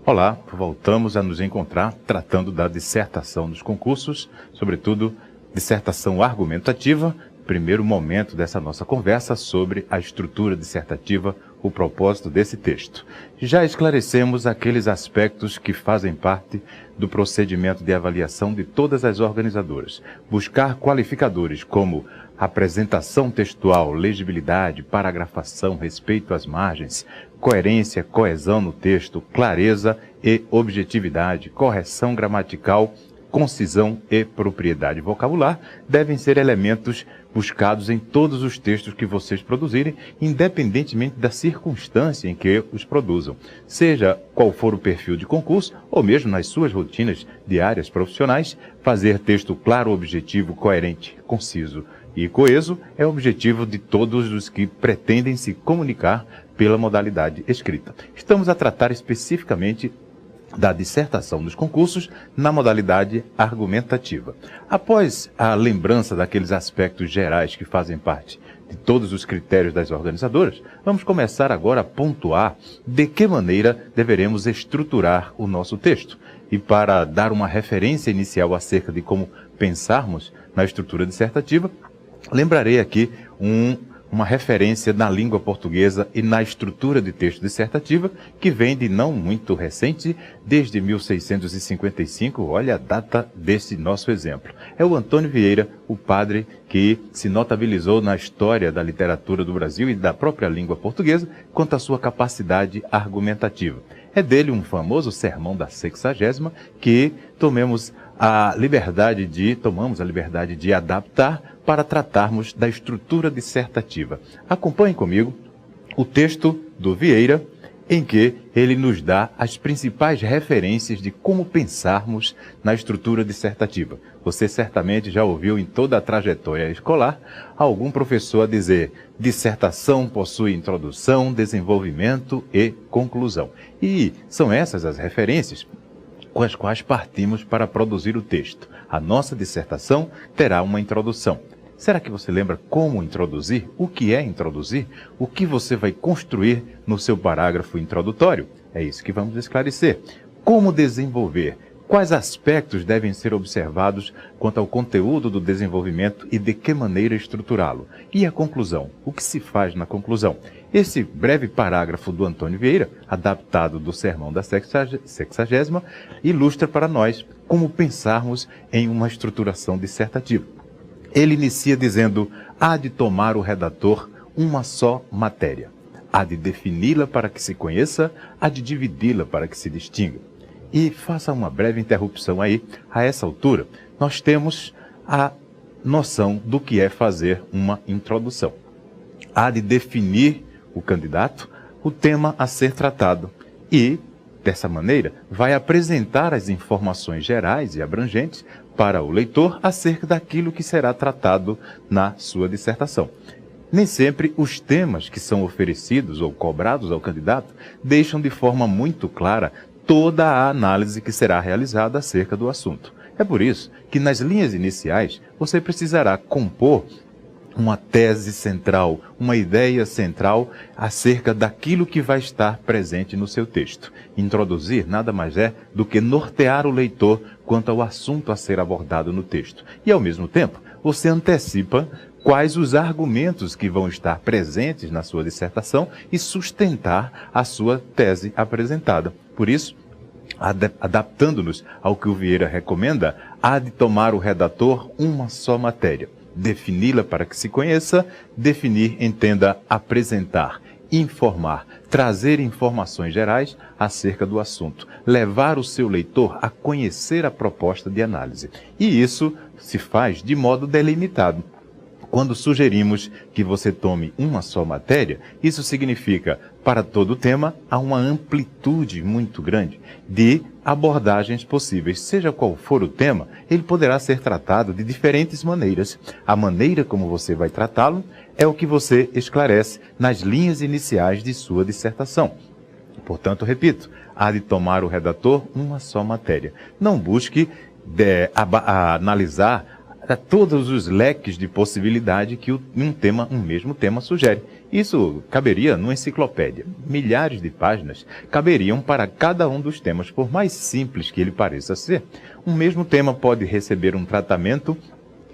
Olá, voltamos a nos encontrar tratando da dissertação dos concursos, sobretudo dissertação argumentativa, primeiro momento dessa nossa conversa sobre a estrutura dissertativa, o propósito desse texto. Já esclarecemos aqueles aspectos que fazem parte do procedimento de avaliação de todas as organizadoras. Buscar qualificadores como apresentação textual, legibilidade, paragrafação, respeito às margens, coerência, coesão no texto, clareza e objetividade, correção gramatical, concisão e propriedade vocabular devem ser elementos buscados em todos os textos que vocês produzirem, independentemente da circunstância em que os produzam. Seja qual for o perfil de concurso, ou mesmo nas suas rotinas diárias profissionais, fazer texto claro, objetivo, coerente, conciso e coeso é o objetivo de todos os que pretendem se comunicar pela modalidade escrita. Estamos a tratar especificamente da dissertação dos concursos na modalidade argumentativa. Após a lembrança daqueles aspectos gerais que fazem parte de todos os critérios das organizadoras, vamos começar agora a pontuar de que maneira deveremos estruturar o nosso texto. E para dar uma referência inicial acerca de como pensarmos na estrutura dissertativa, lembrarei aqui uma referência na língua portuguesa e na estrutura de texto dissertativa, que vem de não muito recente, desde 1655, olha a data desse nosso exemplo. É o Antônio Vieira, o padre que se notabilizou na história da literatura do Brasil e da própria língua portuguesa quanto à sua capacidade argumentativa. É dele um famoso sermão da 60ª que tomamos a liberdade de adaptar para tratarmos da estrutura dissertativa. Acompanhe comigo o texto do Vieira, em que ele nos dá as principais referências de como pensarmos na estrutura dissertativa. Você certamente já ouviu em toda a trajetória escolar algum professor a dizer: dissertação possui introdução, desenvolvimento e conclusão. E são essas as referências com as quais partimos para produzir o texto. A nossa dissertação terá uma introdução. Será que você lembra como introduzir? O que é introduzir? O que você vai construir no seu parágrafo introdutório? É isso que vamos esclarecer. Como desenvolver? Quais aspectos devem ser observados quanto ao conteúdo do desenvolvimento e de que maneira estruturá-lo? E a conclusão? O que se faz na conclusão? Esse breve parágrafo do Antônio Vieira, adaptado do sermão da 60ª, ilustra para nós como pensarmos em uma estruturação dissertativa. Ele inicia dizendo: há de tomar o redator uma só matéria. Há de defini-la para que se conheça, há de dividi-la para que se distinga. E faça uma breve interrupção aí. A essa altura, nós temos a noção do que é fazer uma introdução. Há de definir o candidato, o tema a ser tratado e, dessa maneira, vai apresentar as informações gerais e abrangentes para o leitor acerca daquilo que será tratado na sua dissertação. Nem sempre os temas que são oferecidos ou cobrados ao candidato deixam de forma muito clara toda a análise que será realizada acerca do assunto. É por isso que nas linhas iniciais você precisará compor uma tese central, uma ideia central acerca daquilo que vai estar presente no seu texto. Introduzir nada mais é do que nortear o leitor quanto ao assunto a ser abordado no texto. E, ao mesmo tempo, você antecipa quais os argumentos que vão estar presentes na sua dissertação e sustentar a sua tese apresentada. Por isso, adaptando-nos ao que o Vieira recomenda, há de tomar o redator uma só matéria. Defini-la para que se conheça, definir, entenda, apresentar, informar, trazer informações gerais acerca do assunto, levar o seu leitor a conhecer a proposta de análise. E isso se faz de modo delimitado. Quando sugerimos que você tome uma só matéria, isso significa, para todo tema, há uma amplitude muito grande de abordagens possíveis. Seja qual for o tema, ele poderá ser tratado de diferentes maneiras. A maneira como você vai tratá-lo é o que você esclarece nas linhas iniciais de sua dissertação. Portanto, repito, há de tomar o redator uma só matéria. Não busque analisar todos os leques de possibilidade que um mesmo tema sugere. Isso caberia numa enciclopédia. Milhares de páginas caberiam para cada um dos temas, por mais simples que ele pareça ser. Um mesmo tema pode receber um tratamento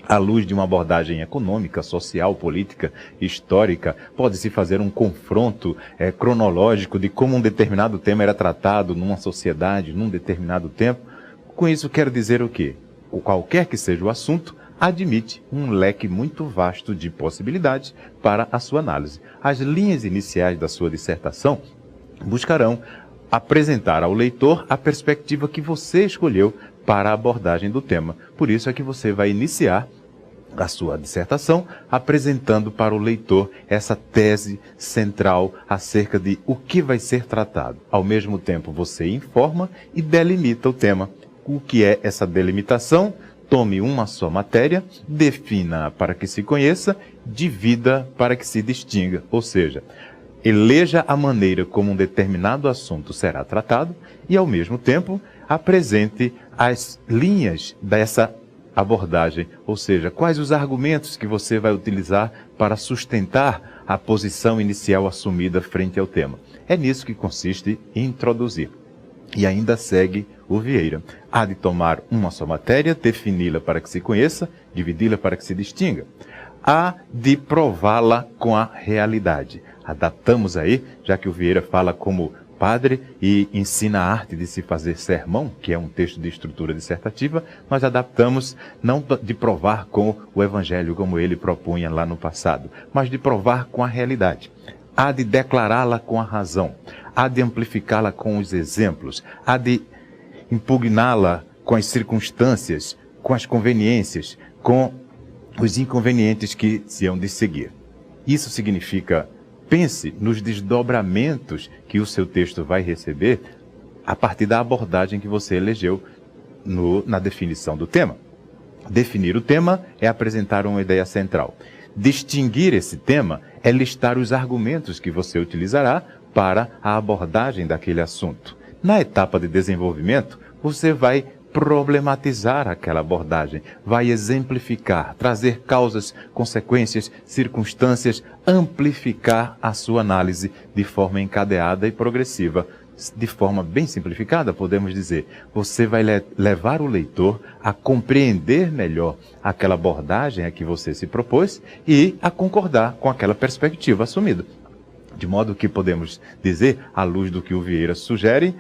à luz de uma abordagem econômica, social, política, histórica. Pode-se fazer um confronto cronológico de como um determinado tema era tratado numa sociedade, num determinado tempo. Com isso, quero dizer o quê? Qualquer que seja o assunto, admite um leque muito vasto de possibilidades para a sua análise. As linhas iniciais da sua dissertação buscarão apresentar ao leitor a perspectiva que você escolheu para a abordagem do tema. Por isso é que você vai iniciar a sua dissertação apresentando para o leitor essa tese central acerca de o que vai ser tratado. Ao mesmo tempo, você informa e delimita o tema. O que é essa delimitação? Tome uma só matéria, defina para que se conheça, divida para que se distinga. Ou seja, eleja a maneira como um determinado assunto será tratado e, ao mesmo tempo, apresente as linhas dessa abordagem. Ou seja, quais os argumentos que você vai utilizar para sustentar a posição inicial assumida frente ao tema. É nisso que consiste introduzir. E ainda segue o Vieira. Há de tomar uma só matéria, defini-la para que se conheça, dividi-la para que se distinga. Há de prová-la com a realidade. Adaptamos aí, já que o Vieira fala como padre e ensina a arte de se fazer sermão, que é um texto de estrutura dissertativa, nós adaptamos não de provar com o Evangelho, como ele propunha lá no passado, mas de provar com a realidade. Há de declará-la com a razão. Há de amplificá-la com os exemplos, há de impugná-la com as circunstâncias, com as conveniências, com os inconvenientes que se hão de seguir. Isso significa, pense nos desdobramentos que o seu texto vai receber a partir da abordagem que você elegeu na definição do tema. Definir o tema é apresentar uma ideia central. Distinguir esse tema é listar os argumentos que você utilizará para a abordagem daquele assunto. Na etapa de desenvolvimento, você vai problematizar aquela abordagem, vai exemplificar, trazer causas, consequências, circunstâncias, amplificar a sua análise de forma encadeada e progressiva. De forma bem simplificada, podemos dizer, você vai levar o leitor a compreender melhor aquela abordagem a que você se propôs e a concordar com aquela perspectiva assumida. De modo que podemos dizer, à luz do que o Vieira sugere,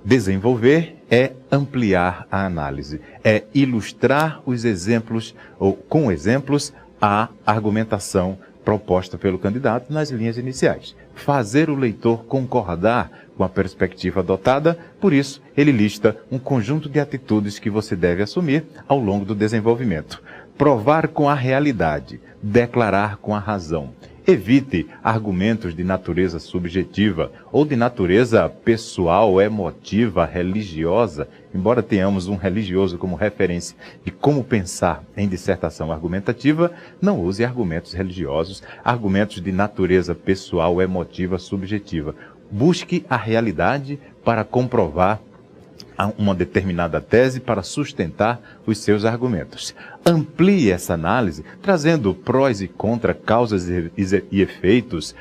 desenvolver é ampliar a análise, é ilustrar os exemplos, ou com exemplos, a argumentação proposta pelo candidato nas linhas iniciais. Fazer o leitor concordar com a perspectiva adotada, por isso ele lista um conjunto de atitudes que você deve assumir ao longo do desenvolvimento. Provar com a realidade, declarar com a razão. Evite argumentos de natureza subjetiva ou de natureza pessoal, emotiva, religiosa. Embora tenhamos um religioso como referência de como pensar em dissertação argumentativa, não use argumentos religiosos, argumentos de natureza pessoal, emotiva, subjetiva. Busque a realidade para comprovar uma determinada tese, para sustentar os seus argumentos. Amplie essa análise, trazendo prós e contra, causas e efeitos,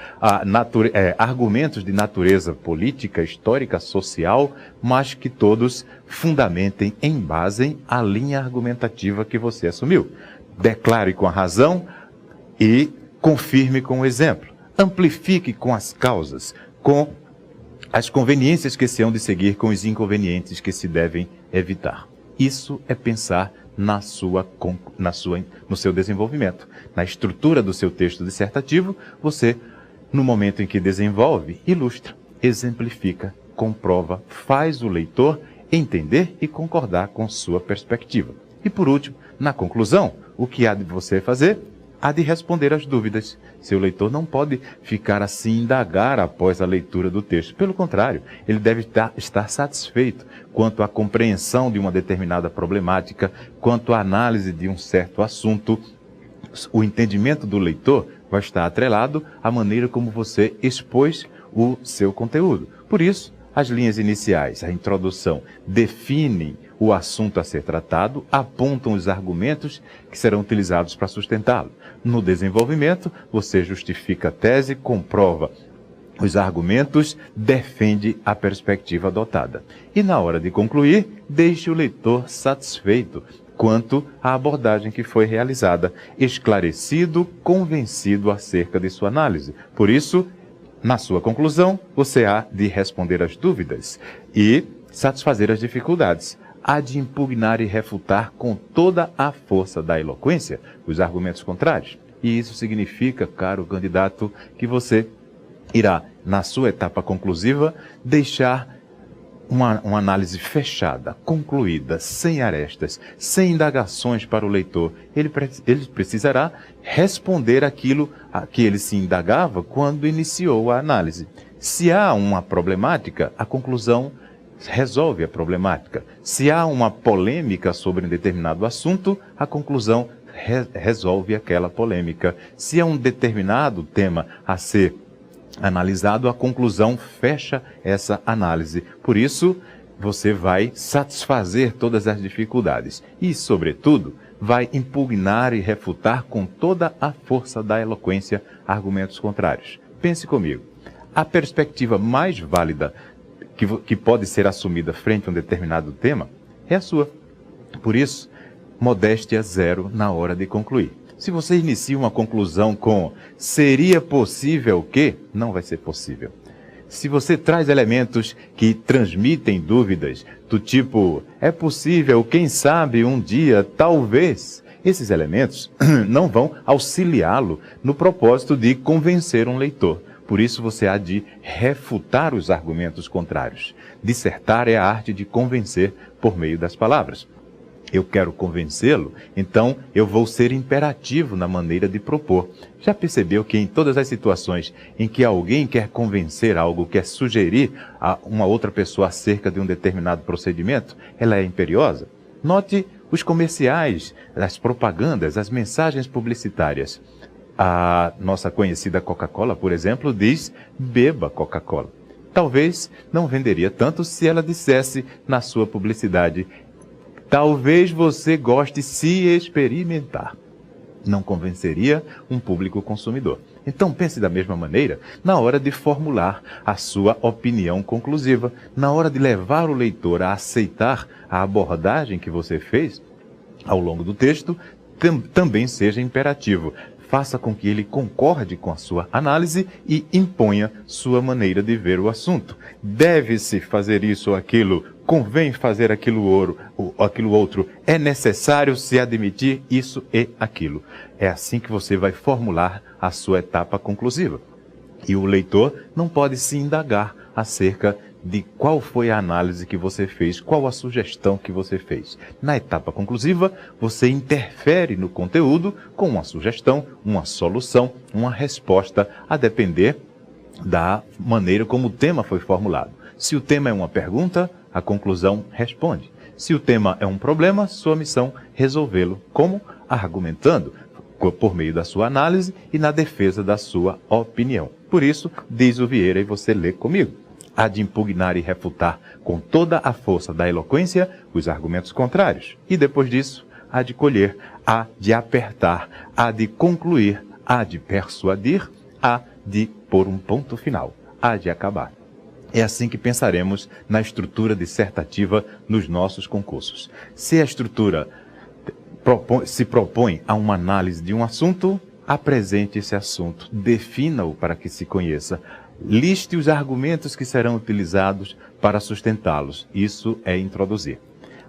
argumentos de natureza política, histórica, social, mas que todos fundamentem, embasem a linha argumentativa que você assumiu. Declare com a razão e confirme com o exemplo. Amplifique com as causas, com as conveniências que se hão de seguir, com os inconvenientes que se devem evitar. Isso é pensar no seu desenvolvimento. Na estrutura do seu texto dissertativo, você, no momento em que desenvolve, ilustra, exemplifica, comprova, faz o leitor entender e concordar com sua perspectiva. E por último, na conclusão, o que há de você fazer? Há de responder às dúvidas. Seu leitor não pode ficar assim, indagar após a leitura do texto. Pelo contrário, ele deve estar satisfeito quanto à compreensão de uma determinada problemática, quanto à análise de um certo assunto. O entendimento do leitor vai estar atrelado à maneira como você expôs o seu conteúdo. Por isso, as linhas iniciais, a introdução, definem o assunto a ser tratado, apontam os argumentos que serão utilizados para sustentá-lo. No desenvolvimento, você justifica a tese, comprova os argumentos, defende a perspectiva adotada. E na hora de concluir, deixe o leitor satisfeito quanto à abordagem que foi realizada, esclarecido, convencido acerca de sua análise. Por isso, na sua conclusão, você há de responder às dúvidas e satisfazer as dificuldades. Há de impugnar e refutar com toda a força da eloquência os argumentos contrários. E isso significa, caro candidato, que você irá, na sua etapa conclusiva, deixar uma análise fechada, concluída, sem arestas, sem indagações para o leitor. Ele precisará responder aquilo a que ele se indagava quando iniciou a análise. Se há uma problemática, a conclusão resolve a problemática. Se há uma polêmica sobre um determinado assunto, a conclusão resolve aquela polêmica. Se há um determinado tema a ser analisado, a conclusão fecha essa análise. Por isso, você vai satisfazer todas as dificuldades e, sobretudo, vai impugnar e refutar com toda a força da eloquência argumentos contrários. Pense comigo. A perspectiva mais válida que pode ser assumida frente a um determinado tema é a sua. Por isso, modéstia zero na hora de concluir. Se você inicia uma conclusão com seria possível que, não vai ser possível. Se você traz elementos que transmitem dúvidas, do tipo, é possível, quem sabe, um dia, talvez, esses elementos não vão auxiliá-lo no propósito de convencer um leitor. Por isso você há de refutar os argumentos contrários. Dissertar é a arte de convencer por meio das palavras. Eu quero convencê-lo, então eu vou ser imperativo na maneira de propor. Já percebeu que em todas as situações em que alguém quer convencer algo, quer sugerir a uma outra pessoa acerca de um determinado procedimento, ela é imperiosa? Note os comerciais, as propagandas, as mensagens publicitárias. A nossa conhecida Coca-Cola, por exemplo, diz, beba Coca-Cola. Talvez não venderia tanto se ela dissesse na sua publicidade, talvez você goste se experimentar. Não convenceria um público consumidor. Então pense da mesma maneira na hora de formular a sua opinião conclusiva, na hora de levar o leitor a aceitar a abordagem que você fez ao longo do texto, também seja imperativo. Faça com que ele concorde com a sua análise e imponha sua maneira de ver o assunto. Deve-se fazer isso ou aquilo, convém fazer aquilo outro, é necessário se admitir isso e aquilo. É assim que você vai formular a sua etapa conclusiva. E o leitor não pode se indagar acerca de qual foi a análise que você fez, qual a sugestão que você fez. Na etapa conclusiva, você interfere no conteúdo com uma sugestão, uma solução, uma resposta, a depender da maneira como o tema foi formulado. Se o tema é uma pergunta, a conclusão responde. Se o tema é um problema, sua missão é resolvê-lo. Como? Argumentando, por meio da sua análise e na defesa da sua opinião. Por isso, diz o Vieira, e você lê comigo. Há de impugnar e refutar com toda a força da eloquência os argumentos contrários. E depois disso, há de colher, há de apertar, há de concluir, há de persuadir, há de pôr um ponto final, há de acabar. É assim que pensaremos na estrutura dissertativa nos nossos concursos. Se a estrutura se propõe a uma análise de um assunto, apresente esse assunto, defina-o para que se conheça. Liste os argumentos que serão utilizados para sustentá-los. Isso é introduzir.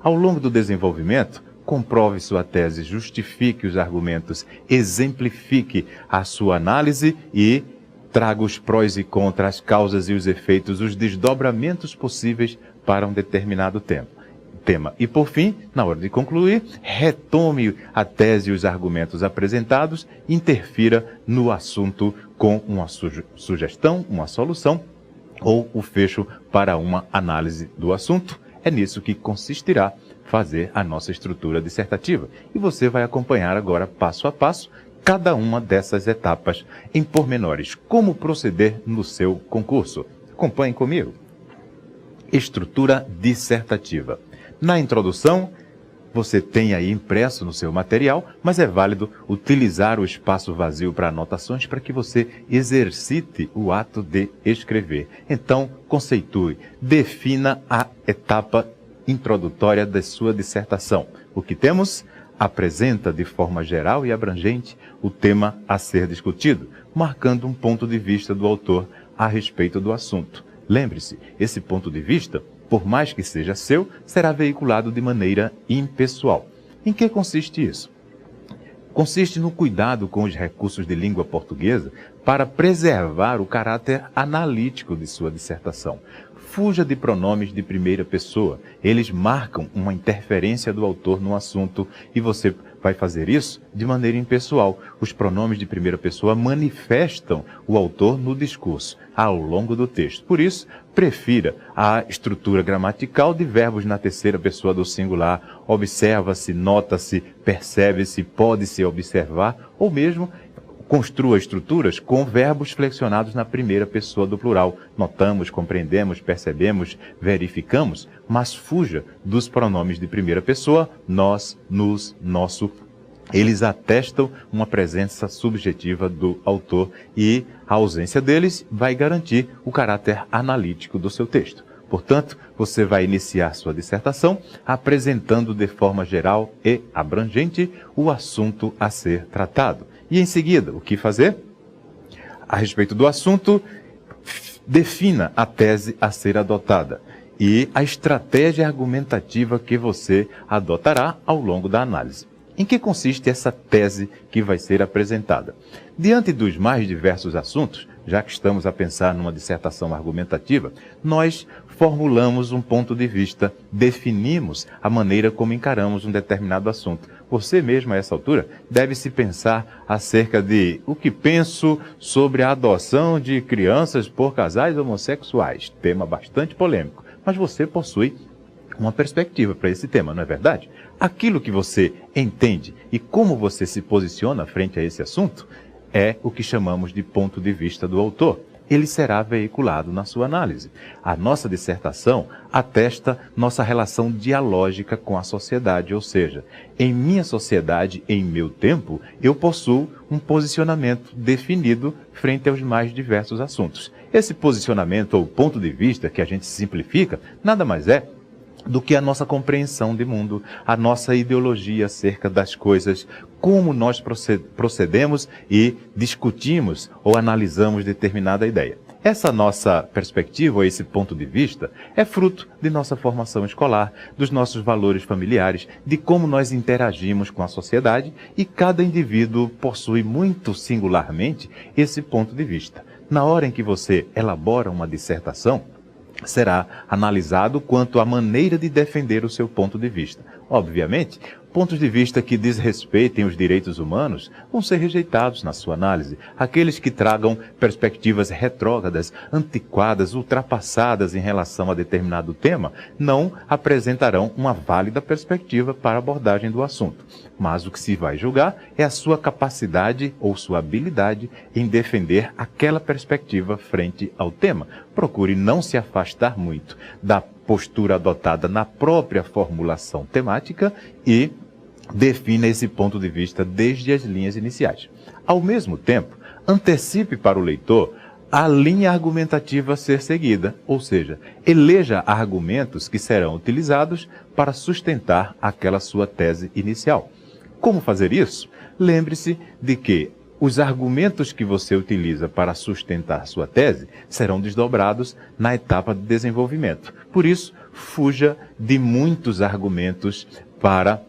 Ao longo do desenvolvimento, comprove sua tese, justifique os argumentos, exemplifique a sua análise e traga os prós e contras, as causas e os efeitos, os desdobramentos possíveis para um determinado tema. E, por fim, na hora de concluir, retome a tese e os argumentos apresentados, interfira no assunto com uma sugestão, uma solução ou o fecho para uma análise do assunto. É nisso que consistirá fazer a nossa estrutura dissertativa. E você vai acompanhar agora, passo a passo, cada uma dessas etapas em pormenores. Como proceder no seu concurso? Acompanhe comigo. Estrutura dissertativa. Na introdução, você tem aí impresso no seu material, mas é válido utilizar o espaço vazio para anotações para que você exercite o ato de escrever. Então, conceitue, defina a etapa introdutória da sua dissertação. O que temos? Apresenta de forma geral e abrangente o tema a ser discutido, marcando um ponto de vista do autor a respeito do assunto. Lembre-se, esse ponto de vista, por mais que seja seu, será veiculado de maneira impessoal. Em que consiste isso? Consiste no cuidado com os recursos de língua portuguesa para preservar o caráter analítico de sua dissertação. Fuja de pronomes de primeira pessoa. Eles marcam uma interferência do autor no assunto e você vai fazer isso de maneira impessoal. Os pronomes de primeira pessoa manifestam o autor no discurso, ao longo do texto. Por isso, prefira a estrutura gramatical de verbos na terceira pessoa do singular. Observa-se, nota-se, percebe-se, pode-se observar, ou mesmo construa estruturas com verbos flexionados na primeira pessoa do plural. Notamos, compreendemos, percebemos, verificamos, mas fuja dos pronomes de primeira pessoa, nós, nos, nosso. Eles atestam uma presença subjetiva do autor e a ausência deles vai garantir o caráter analítico do seu texto. Portanto, você vai iniciar sua dissertação apresentando de forma geral e abrangente o assunto a ser tratado. E em seguida, o que fazer? A respeito do assunto, defina a tese a ser adotada e a estratégia argumentativa que você adotará ao longo da análise. Em que consiste essa tese que vai ser apresentada? Diante dos mais diversos assuntos, já que estamos a pensar numa dissertação argumentativa, nós formulamos um ponto de vista, definimos a maneira como encaramos um determinado assunto. Você mesmo, a essa altura, deve se pensar acerca de o que penso sobre a adoção de crianças por casais homossexuais. Tema bastante polêmico, mas você possui uma perspectiva para esse tema, não é verdade? Aquilo que você entende e como você se posiciona frente a esse assunto é o que chamamos de ponto de vista do autor. Ele será veiculado na sua análise. A nossa dissertação atesta nossa relação dialógica com a sociedade, ou seja, em minha sociedade, em meu tempo, eu possuo um posicionamento definido frente aos mais diversos assuntos. Esse posicionamento ou ponto de vista, que a gente simplifica, nada mais é do que a nossa compreensão de mundo, a nossa ideologia acerca das coisas, como nós procedemos e discutimos ou analisamos determinada ideia. Essa nossa perspectiva, ou esse ponto de vista, é fruto de nossa formação escolar, dos nossos valores familiares, de como nós interagimos com a sociedade, e cada indivíduo possui muito singularmente esse ponto de vista. Na hora em que você elabora uma dissertação, será analisado quanto à maneira de defender o seu ponto de vista. Obviamente, pontos de vista que desrespeitem os direitos humanos vão ser rejeitados na sua análise. Aqueles que tragam perspectivas retrógradas, antiquadas, ultrapassadas em relação a determinado tema, não apresentarão uma válida perspectiva para a abordagem do assunto. Mas o que se vai julgar é a sua capacidade ou sua habilidade em defender aquela perspectiva frente ao tema. Procure não se afastar muito da postura adotada na própria formulação temática e defina esse ponto de vista desde as linhas iniciais. Ao mesmo tempo, antecipe para o leitor a linha argumentativa a ser seguida, ou seja, eleja argumentos que serão utilizados para sustentar aquela sua tese inicial. Como fazer isso? Lembre-se de que os argumentos que você utiliza para sustentar sua tese serão desdobrados na etapa de desenvolvimento. Por isso, fuja de muitos argumentos para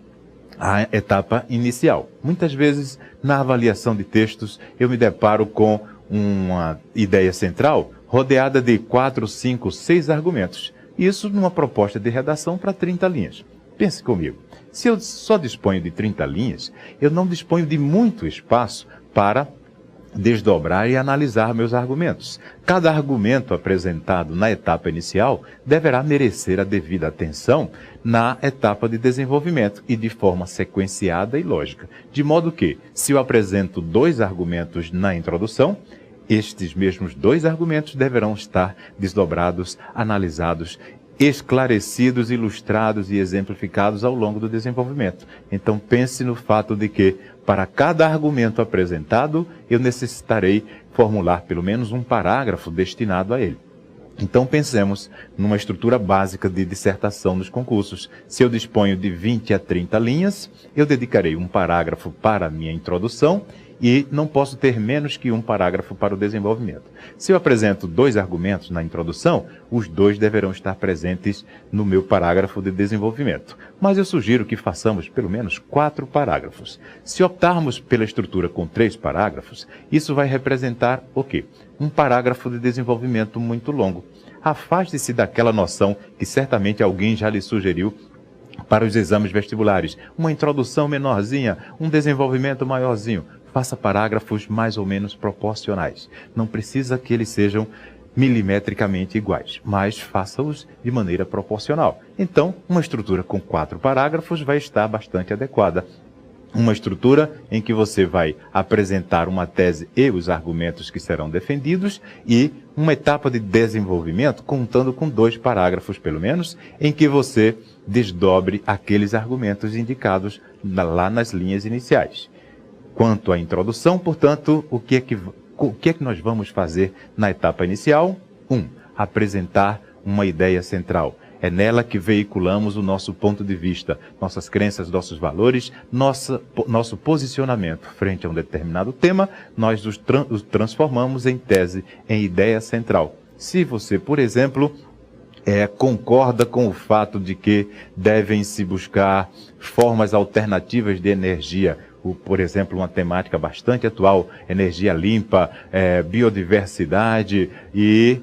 a etapa inicial. Muitas vezes, na avaliação de textos, eu me deparo com uma ideia central rodeada de 4, 5, 6 argumentos. Isso numa proposta de redação para 30 linhas. Pense comigo, se eu só disponho de 30 linhas, eu não disponho de muito espaço para desdobrar e analisar meus argumentos. Cada argumento apresentado na etapa inicial deverá merecer a devida atenção na etapa de desenvolvimento e de forma sequenciada e lógica. De modo que, se eu apresento 2 argumentos na introdução, estes mesmos 2 argumentos deverão estar desdobrados, analisados esclarecidos, ilustrados e exemplificados ao longo do desenvolvimento. Então pense no fato de que, para cada argumento apresentado, eu necessitarei formular pelo menos um parágrafo destinado a ele. Então pensemos numa estrutura básica de dissertação nos concursos. Se eu disponho de 20 a 30 linhas, eu dedicarei um parágrafo para a minha introdução e não posso ter menos que um parágrafo para o desenvolvimento. Se eu apresento 2 argumentos na introdução, os 2 deverão estar presentes no meu parágrafo de desenvolvimento. Mas eu sugiro que façamos pelo menos 4 parágrafos. Se optarmos pela estrutura com 3 parágrafos, isso vai representar o quê? Um parágrafo de desenvolvimento muito longo. Afaste-se daquela noção que certamente alguém já lhe sugeriu para os exames vestibulares. Uma introdução menorzinha, um desenvolvimento maiorzinho. Faça parágrafos mais ou menos proporcionais. Não precisa que eles sejam milimetricamente iguais, mas faça-os de maneira proporcional. Então, uma estrutura com 4 parágrafos vai estar bastante adequada. Uma estrutura em que você vai apresentar uma tese e os argumentos que serão defendidos e uma etapa de desenvolvimento contando com 2 parágrafos, pelo menos, em que você desdobre aqueles argumentos indicados lá nas linhas iniciais. Quanto à introdução, portanto, o que é que nós vamos fazer na etapa inicial? 1. Apresentar uma ideia central. É nela que veiculamos o nosso ponto de vista, nossas crenças, nossos valores, nosso posicionamento frente a um determinado tema, nós os transformamos em tese, em ideia central. Se você, por exemplo, concorda com o fato de que devem-se buscar formas alternativas de energia, por exemplo, uma temática bastante atual, energia limpa, biodiversidade e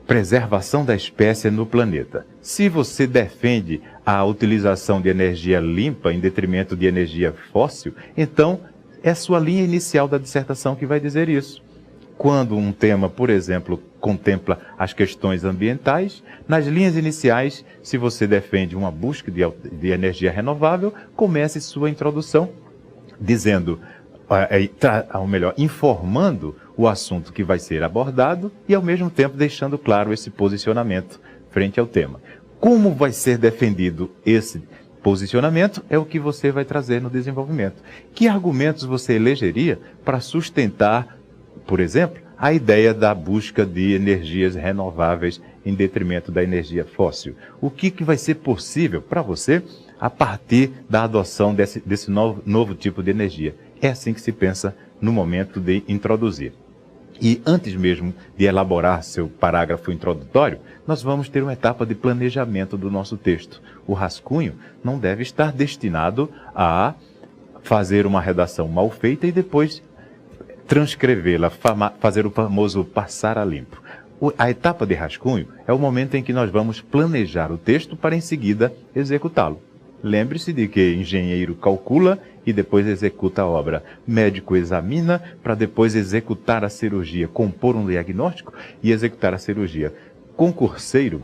preservação da espécie no planeta. Se você defende a utilização de energia limpa em detrimento de energia fóssil, então é a sua linha inicial da dissertação que vai dizer isso. Quando um tema, por exemplo, contempla as questões ambientais, nas linhas iniciais, se você defende uma busca de energia renovável, comece sua introdução dizendo, ou melhor, informando o assunto que vai ser abordado e, ao mesmo tempo, deixando claro esse posicionamento frente ao tema. Como vai ser defendido esse posicionamento é o que você vai trazer no desenvolvimento. Que argumentos você elegeria para sustentar, por exemplo, a ideia da busca de energias renováveis em detrimento da energia fóssil? O que vai ser possível para você a partir da adoção desse novo tipo de energia? É assim que se pensa no momento de introduzir. E antes mesmo de elaborar seu parágrafo introdutório, nós vamos ter uma etapa de planejamento do nosso texto. O rascunho não deve estar destinado a fazer uma redação mal feita e depois transcrevê-la, fazer o famoso passar a limpo. A etapa de rascunho é o momento em que nós vamos planejar o texto para em seguida executá-lo. Lembre-se de que engenheiro calcula e depois executa a obra. Médico examina para depois executar a cirurgia, compor um diagnóstico e executar a cirurgia. Concurseiro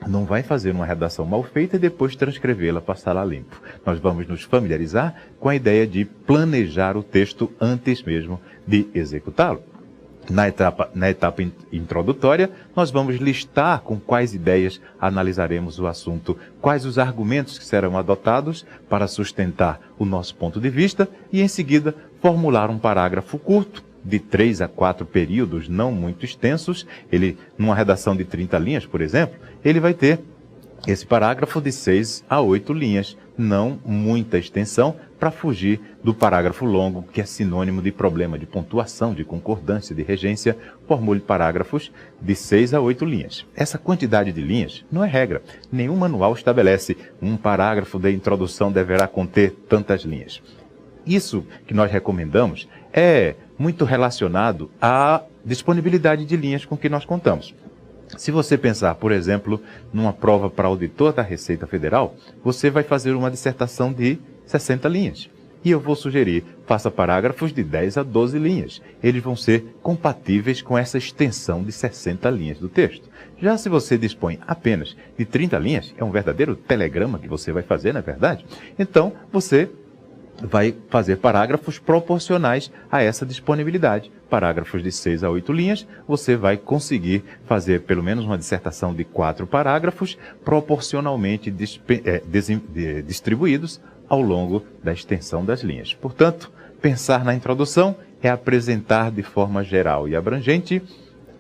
não vai fazer uma redação mal feita e depois transcrevê-la, passá-la a limpo. Nós vamos nos familiarizar com a ideia de planejar o texto antes mesmo de executá-lo. Na etapa introdutória, nós vamos listar com quais ideias analisaremos o assunto, quais os argumentos que serão adotados para sustentar o nosso ponto de vista e, em seguida, formular um parágrafo curto, de 3 a 4 períodos, não muito extensos. Numa redação de 30 linhas, por exemplo, ele vai ter esse parágrafo de 6 a 8 linhas, não muita extensão, para fugir do parágrafo longo, que é sinônimo de problema de pontuação, de concordância, de regência. Formule parágrafos de 6 a 8 linhas. Essa quantidade de linhas não é regra. Nenhum manual estabelece um parágrafo de introdução deverá conter tantas linhas. Isso que nós recomendamos é muito relacionado à disponibilidade de linhas com que nós contamos. Se você pensar, por exemplo, numa prova para auditor da Receita Federal, você vai fazer uma dissertação de 60 linhas. E eu vou sugerir, faça parágrafos de 10 a 12 linhas. Eles vão ser compatíveis com essa extensão de 60 linhas do texto. Já se você dispõe apenas de 30 linhas, é um verdadeiro telegrama que você vai fazer, não é verdade? Então, você vai fazer parágrafos proporcionais a essa disponibilidade. Parágrafos de 6 a 8 linhas, você vai conseguir fazer pelo menos uma dissertação de 4 parágrafos, proporcionalmente distribuídos ao longo da extensão das linhas. Portanto, pensar na introdução é apresentar de forma geral e abrangente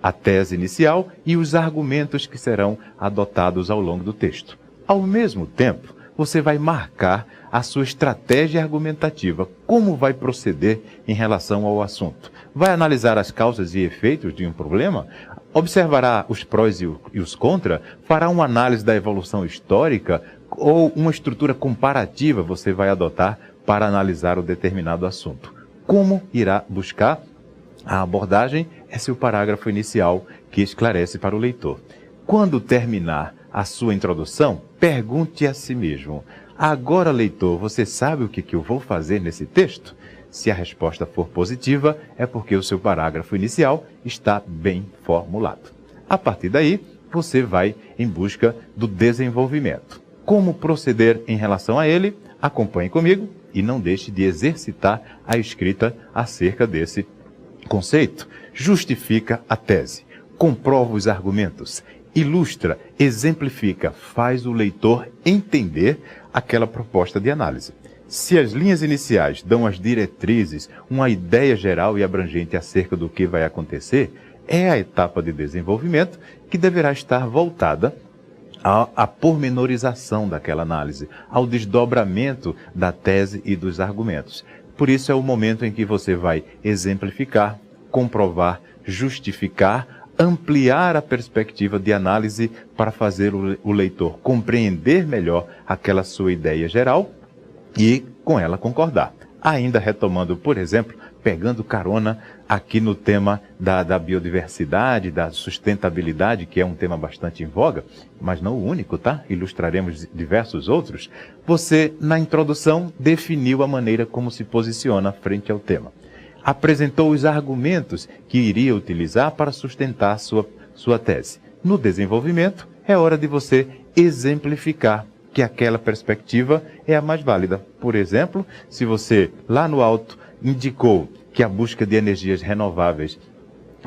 a tese inicial e os argumentos que serão adotados ao longo do texto. Ao mesmo tempo, você vai marcar a sua estratégia argumentativa, como vai proceder em relação ao assunto. Vai analisar as causas e efeitos de um problema, observará os prós e os contras, fará uma análise da evolução histórica ou uma estrutura comparativa você vai adotar para analisar o determinado assunto. Como irá buscar a abordagem? É seu parágrafo inicial que esclarece para o leitor. Quando terminar a sua introdução, pergunte a si mesmo: agora, leitor, você sabe o que eu vou fazer nesse texto? Se a resposta for positiva, é porque o seu parágrafo inicial está bem formulado. A partir daí, você vai em busca do desenvolvimento. Como proceder em relação a ele? Acompanhe comigo e não deixe de exercitar a escrita acerca desse conceito. Justifica a tese, comprova os argumentos, ilustra, exemplifica, faz o leitor entender aquela proposta de análise. Se as linhas iniciais dão as diretrizes, uma ideia geral e abrangente acerca do que vai acontecer, é a etapa de desenvolvimento que deverá estar voltada à pormenorização daquela análise, ao desdobramento da tese e dos argumentos. Por isso é o momento em que você vai exemplificar, comprovar, justificar, ampliar a perspectiva de análise para fazer o leitor compreender melhor aquela sua ideia geral e com ela concordar. Ainda retomando, por exemplo, pegando carona aqui no tema da biodiversidade, da sustentabilidade, que é um tema bastante em voga, mas não o único, tá? Ilustraremos diversos outros. Você, na introdução, definiu a maneira como se posiciona frente ao tema. Apresentou os argumentos que iria utilizar para sustentar sua tese. No desenvolvimento, é hora de você exemplificar que aquela perspectiva é a mais válida. Por exemplo, se você, lá no alto, indicou que a busca de energias renováveis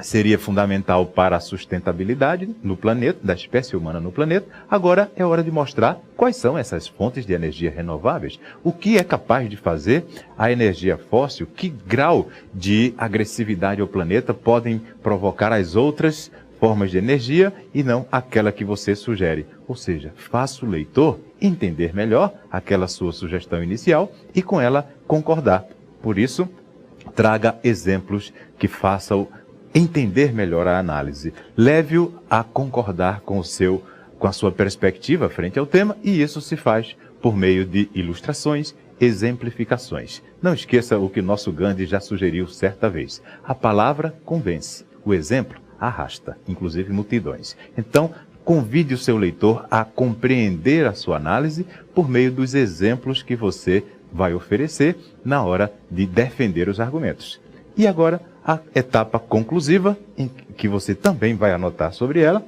seria fundamental para a sustentabilidade no planeta, da espécie humana no planeta, agora é hora de mostrar quais são essas fontes de energia renováveis, o que é capaz de fazer a energia fóssil, que grau de agressividade ao planeta podem provocar as outras formas de energia e não aquela que você sugere. Ou seja, faça o leitor entender melhor aquela sua sugestão inicial e com ela concordar. Por isso, traga exemplos que façam entender melhor a análise. Leve-o a concordar com a sua perspectiva frente ao tema, e isso se faz por meio de ilustrações, exemplificações. Não esqueça o que nosso Gandhi já sugeriu certa vez. A palavra convence, o exemplo arrasta, inclusive multidões. Então, convide o seu leitor a compreender a sua análise por meio dos exemplos que você vai oferecer na hora de defender os argumentos. E agora, a etapa conclusiva, em que você também vai anotar sobre ela.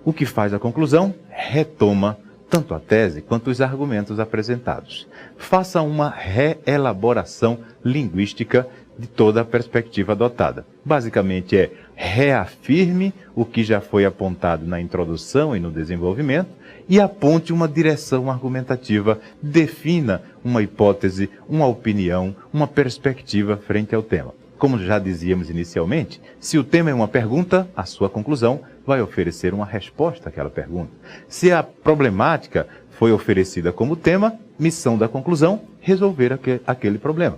O que faz a conclusão? Retoma tanto a tese quanto os argumentos apresentados. Faça uma reelaboração linguística de toda a perspectiva adotada. Basicamente reafirme o que já foi apontado na introdução e no desenvolvimento e aponte uma direção argumentativa, defina uma hipótese, uma opinião, uma perspectiva frente ao tema. Como já dizíamos inicialmente, se o tema é uma pergunta, a sua conclusão vai oferecer uma resposta àquela pergunta. Se a problemática foi oferecida como tema, missão da conclusão, resolver aquele problema.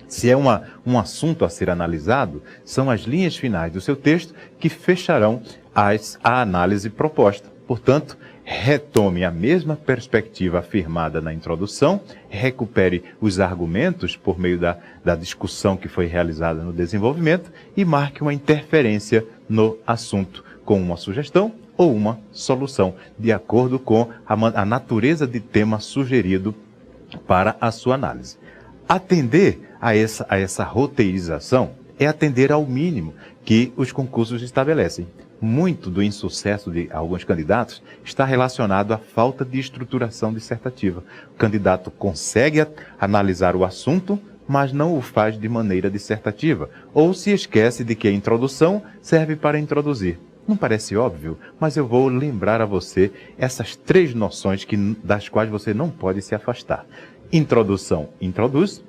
Se é um assunto a ser analisado, são as linhas finais do seu texto que fecharão a análise proposta. Portanto, retome a mesma perspectiva afirmada na introdução, recupere os argumentos por meio da discussão que foi realizada no desenvolvimento e marque uma interferência no assunto com uma sugestão ou uma solução, de acordo com a natureza de tema sugerido para a sua análise. Atender a essa roteirização é atender ao mínimo que os concursos estabelecem. muito do insucesso de alguns candidatos está relacionado à falta de estruturação dissertativa. O candidato consegue analisar o assunto, mas não o faz de maneira dissertativa, ou se esquece de que a introdução serve para introduzir. Não parece óbvio, mas eu vou lembrar a você essas 3 noções das quais você não pode se afastar. Introdução, introduz.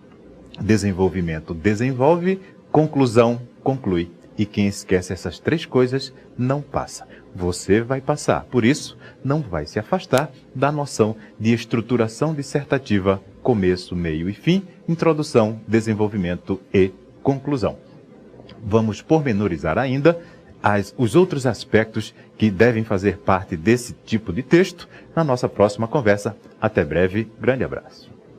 Desenvolvimento, desenvolve. Conclusão, conclui. E quem esquece essas 3 coisas não passa. Você vai passar. Por isso, não vai se afastar da noção de estruturação dissertativa, começo, meio e fim, introdução, desenvolvimento e conclusão. Vamos pormenorizar ainda os outros aspectos que devem fazer parte desse tipo de texto na nossa próxima conversa. Até breve, grande abraço.